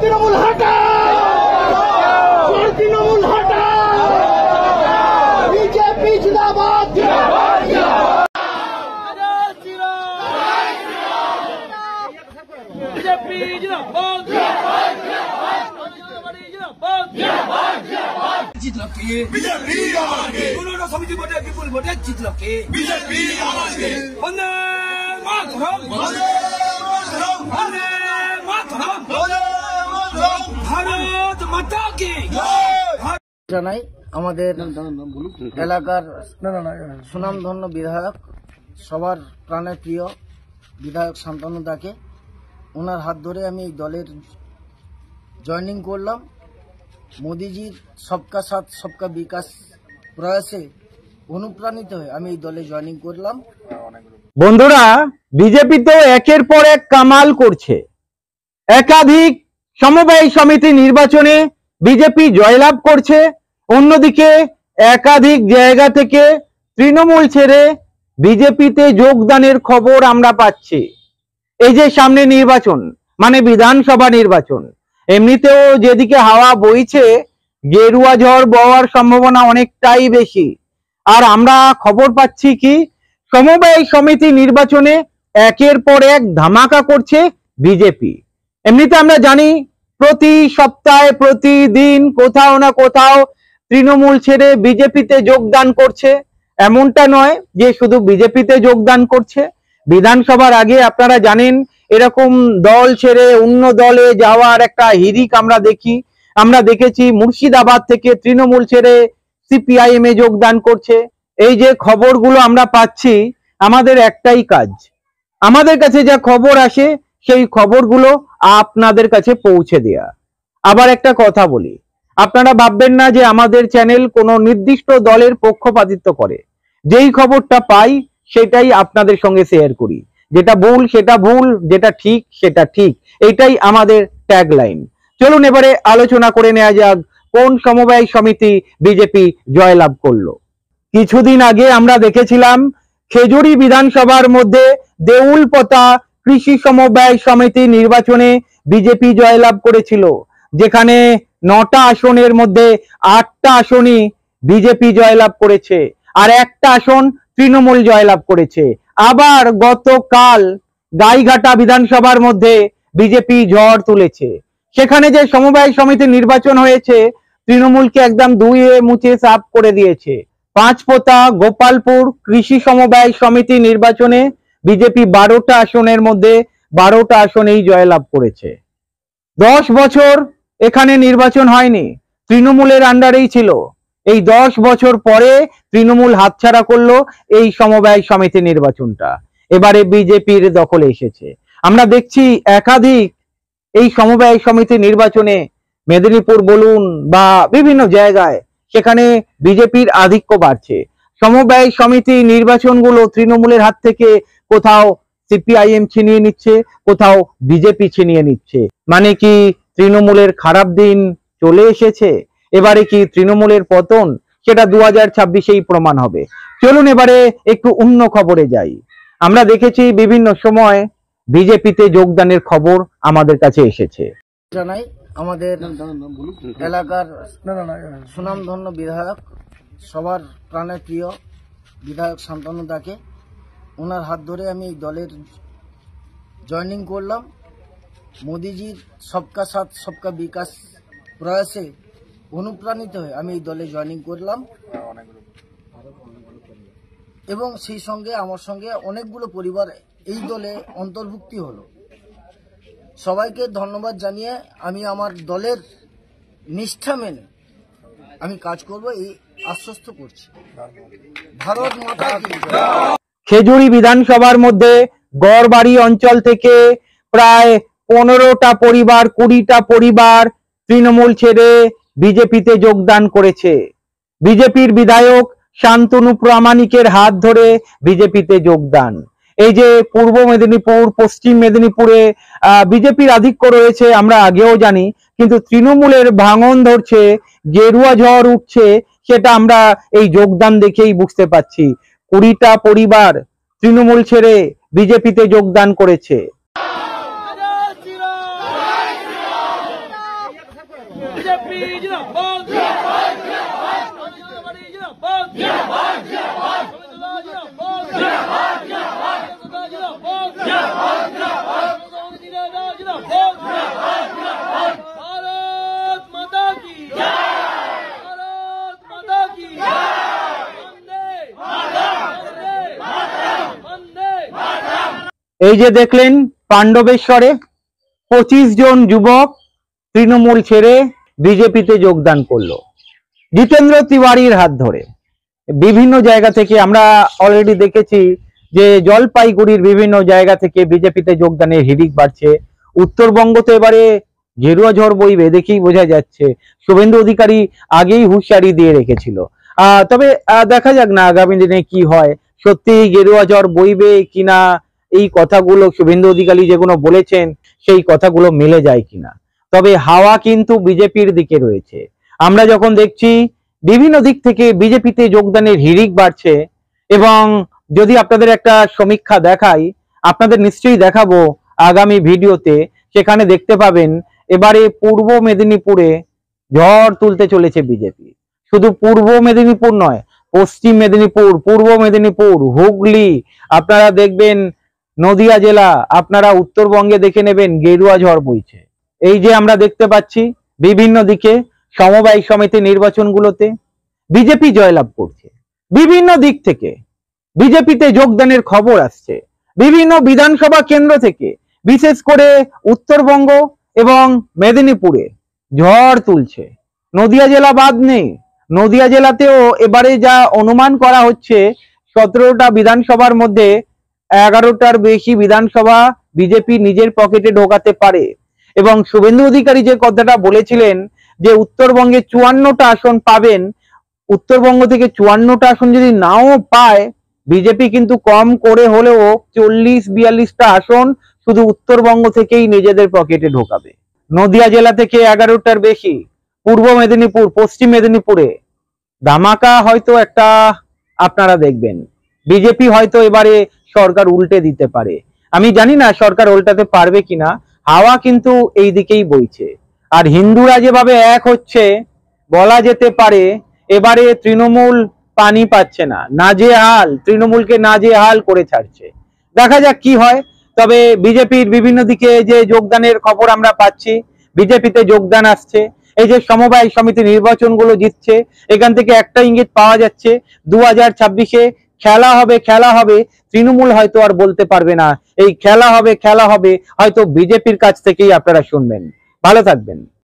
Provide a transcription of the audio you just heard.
তৃণমূল হটাও, তৃণমূল হটাও, বিজেপি জিন্দাবাদ, বিজেপি জিন্দাবাদ, জিতলো কে? বিজেপি আগে পুরনো সমিতি ভোটে বিপুল ভোটে জিতলো কে? বিজেপি আগে বন্দে মাতরম, বন্দে মাতরম, বন্দে মাতরম, বন্দে মাতরম, ভারত মাতা কি জয়। জানাই আমাদের এলাকার সুনামধন্য বিধায়ক, সবার প্রাণের প্রিয় বিধায়ক শান্তনু দাকে, ওনার হাত ধরে আমি এই দলের জয়েনিং করলাম। মোদিজির সবকা সাথ সবকা বিকাশ প্রয়াসে অনুপ্রাণিত হয়ে আমি এই দলে জয়েনিং করলাম। বন্ধুরা, বিজেপি তো একের পর এক কামাল করছে। একাধিক সমবায় সমিতি নির্বাচনে বিজেপি জয়লাভ করছে, অন্যদিকে একাধিক জায়গা থেকে তৃণমূল ছেড়ে বিজেপিতে যোগদানের খবর আমরা পাচ্ছি। এই যে সামনে নির্বাচন, মানে বিধানসভা নির্বাচন, এমনিতেও যেদিকে হাওয়া বইছে গেরুয়া ঝড় বওয়ার সম্ভাবনা অনেকটাই বেশি। আর আমরা খবর পাচ্ছি কি, সমবায় সমিতি নির্বাচনে একের পর এক ধামাকা করছে বিজেপি। এমনিতে আমরা জানি প্রতি সপ্তাহে প্রতিদিন কোথাও না কোথাও তৃণমূল ছেড়ে বিজেপিতে যোগদান করছে। এমনটা নয় যে শুধু বিজেপিতে যোগদান করছে, বিধানসভার আগে আপনারা জানেন এরকম দল ছেড়ে অন্য দলে যাওয়ার একটা হিড়িক আমরা দেখেছি। মুর্শিদাবাদ থেকে তৃণমূল ছেড়ে সিপিআইএম এ যোগদান করছে। এই যে খবরগুলো আমরা পাচ্ছি, আমাদের একটাই কাজ, আমাদের কাছে যা খবর আসে সেই খবরগুলো আপনাদের কাছে পৌঁছে দেয়া। আবার একটা কথা বলি, আপনারা ভাববেন না যে আমাদের চ্যানেল কোনো নির্দিষ্ট দলের পক্ষপাতিত্ব করে। যেই খবরটা পাই সেটাই আপনাদের সঙ্গে শেয়ার করি, যেটা ভুল সেটা ভুল, যেটা ঠিক সেটা ঠিক, এটাই আমাদের ট্যাগলাইন। চলুন এবারে আলোচনা করে নেওয়া যাক কোন সমবায় সমিতি বিজেপি জয়লাভ করলো। কিছুদিন আগে আমরা দেখেছিলাম খেজুরি বিধানসভার মধ্যে দেউলপতা কৃষি সমবায় সমিতি নির্বাচনে বিজেপি জয়লাভ করেছিল, যেখানে 9টা আসনের মধ্যে 8টা আসনই বিজেপি জয়লাভ করেছে, আর একটা আসন তৃণমূল জয়লাভ করেছে। আবার গতকাল গাইঘাটা বিধানসভার মধ্যে বিজেপি ঝড় তুলেছে। সেখানে যে সমবায় সমিতি নির্বাচন হয়েছে, তৃণমূলকে একদম ধুয়ে মুছে সাফ করে দিয়েছে। পাঁচপোতা গোপালপুর কৃষি সমবায় সমিতি নির্বাচনে বিজেপি 12টা আসনের মধ্যে 12টা আসনেই জয়লাভ করেছে। 10 বছর এখানে নির্বাচন হয়নি, তৃণমূলের আন্ডারেই ছিল। এই 10 বছর পরে তৃণমূল হাতছাড়া করলো এই সমবায় সমিতি নির্বাচনটা, এবারে বিজেপির দখলে এসেছে। আমরা দেখছি একাধিক এই সমবায় সমিতি নির্বাচনে মেদিনীপুর বলুন বা বিভিন্ন জায়গায় সেখানে বিজেপির আধিক্য বাড়ছে। সমবায় সমিতি নির্বাচনগুলো তৃণমূলের হাত থেকে কোথাও সিপিআইএম ছিনিয়ে নিচ্ছে, কোথাও বিজেপি ছিনিয়ে নিচ্ছে। মানে কি তৃণমূলের খারাপ দিন চলে এসেছে? এবারে কি তৃণমূলের পতন? সেটা 2026-এই প্রমাণ হবে। চলুন এবারে একটু অন্য খবরে যাই। আমরা দেখেছি বিভিন্ন সময় বিজেপিতে যোগদানের খবর আমাদের কাছে এসেছে। জানাই আমাদের এলাকার সুনামধন্য বিধায়ক, সবার প্রাণের প্রিয় বিধায়ক শান্তনু দাকে, ওনার হাত ধরে আমি এই দলের জয়েনিং করলাম। মোদিজির সবকা সাথ সবকা বিকাশ প্রয়াসে অনুপ্রাণিত হয়ে আমি এই দলে জয়েনিং করলাম, এবং সেই সঙ্গে আমার সঙ্গে অনেকগুলো পরিবার এই দলে অন্তর্ভুক্তি হলো। সবাইকে ধন্যবাদ জানিয়ে আমি আমার দলের নিষ্ঠা মেনে আমি কাজ করব এই আশ্বস্ত করছি। ভারত মাতা কি জয়। খেজুরি বিধানসভার মধ্যে গড়বাড়ি অঞ্চল থেকে প্রায় 15টা পরিবার 20টা পরিবার তৃণমূল ছেড়ে বিজেপিতে যোগদান করেছে। বিজেপির বিধায়ক শান্তনু প্রামাণিকের হাত ধরে বিজেপিতে যোগদান। এই যে পূর্ব মেদিনীপুর পশ্চিম মেদিনীপুরে বিজেপির আধিক্য রয়েছে আমরা আগেও জানি, কিন্তু তৃণমূলের ভাঙন ধরছে, গেরুয়া ঝড় উঠছে, সেটা আমরা এই যোগদান দেখেই বুঝতে পাচ্ছি। 20টা পরিবার তৃণমূল ছেড়ে বিজেপিতে যোগদান করেছে। भारत माता की भारत माता की वंदे वंदे এই যে দেখলেন পাণ্ডবেশ্বরে 25 জন যুবক তৃণমূল ছেড়ে বিজেপিতে যোগদান করলো জিতেন্দ্র তিওয়ারির হাত ধরে। বিভিন্ন জায়গা থেকে আমরা অলরেডি দেখেছি যে জলপাইগুড়ির বিভিন্ন জায়গা থেকে বিজেপিতে যোগদানের হিড়িক বাড়ছে। উত্তরবঙ্গ তো এবারে গেরুয়া ঝড় বইবে দেখেই বোঝা যাচ্ছে। শুভেন্দু অধিকারী আগেই হুঁশিয়ারি দিয়ে রেখেছিল। তবে দেখা যাক না আগামী দিনে কি হয়, সত্যি গেরুয়া ঝড় বইবে কিনা, এই কথাগুলো শুভেন্দু অধিকারী যেগুলো বলেছেন সেই কথাগুলো মিলে যায় কিনা। তবে হাওয়া কিন্তু বিজেপির দিকে রয়েছে। আমরা যখন দেখছি বিভিন্ন দিক থেকে বিজেপিতে যোগদানের হিড়িক বাড়ছে, এবং যদি আপনাদের একটা সমীক্ষা দেখাই, আপনাদের নিশ্চয়ই দেখাবো আগামী ভিডিওতে, সেখানে দেখতে পাবেন এবারে পূর্ব মেদিনীপুরে ঝড় তুলতে চলেছে বিজেপি। শুধু পূর্ব মেদিনীপুর নয়, পশ্চিম মেদিনীপুর, পূর্ব মেদিনীপুর, হুগলি, আপনারা দেখবেন নদিয়া জেলা, আপনারা উত্তরবঙ্গে দেখে নেবেন গেরুয়া ঝড় বইছে। এই যে আমরা দেখতে পাচ্ছি বিভিন্ন দিকে সমবায় সমিতি নির্বাচনগুলোতে বিজেপি জয়লাভ করছে। বিভিন্ন দিক থেকে বিজেপিতে যোগদানের খবর আসছে, বিভিন্ন বিধানসভা কেন্দ্র থেকে, বিশেষ করে উত্তরবঙ্গ এবং মেদিনীপুরে ঝড় তুলছে। নদিয়া জেলা বাদ নেই, নদিয়া জেলাতেও এবারে যা অনুমান করা হচ্ছে 17টা বিধানসভার মধ্যে 11টার বেশি বিধানসভা বিজেপি নিজের পকেটে ঢোকাতে পারে। এবং শুভেন্দু অধিকারী যে কথাটা বলেছিলেন যে উত্তরবঙ্গে 54টা আসন পাবেন, উত্তরবঙ্গ থেকে 54টা আসন যদি নাও পায়, বিজেপি কিন্তু কম করে হলেও 40-42টা আসন শুধু উত্তরবঙ্গ থেকেই নিজেদের পকেটে ঢোকাবে। নদিয়া জেলা থেকে 11টার বেশি, পূর্ব মেদিনীপুর, পশ্চিম মেদিনীপুরে ধামাকা হয়তো একটা আপনারা দেখবেন। বিজেপি হয়তো এবারে সরকার উল্টে দিতে পারে। আমি জানি না সরকার উল্টাতে পারবে কিনা, হাওয়া কিন্তু এই দিকেই বইছে। আর হিন্দুরা যেভাবে এক হচ্ছে, বলা যেতে পারে এবারে তৃণমূল পানি পাচ্ছে না, নাজেহাল, তৃণমূলকে নাজেহাল করে ছাড়ছে। দেখা যাক কি হয়। তবে বিজেপির বিভিন্ন দিকে যে যোগদানের খবর আমরা পাচ্ছি, বিজেপিতে যোগদান আসছে, এই যে সমবায় সমিতি নির্বাচনগুলো জিতছে, এখান থেকে একটা ইঙ্গিত পাওয়া যাচ্ছে 2026-এ খেলা হবে, খেলা হবে। তৃণমূল হয়তো আর বলতে পারবে না, এই খেলা হবে, খেলা হবে হয়তো বিজেপির কাছ থেকেই আপনারা শুনবেন। ভালো থাকবেন।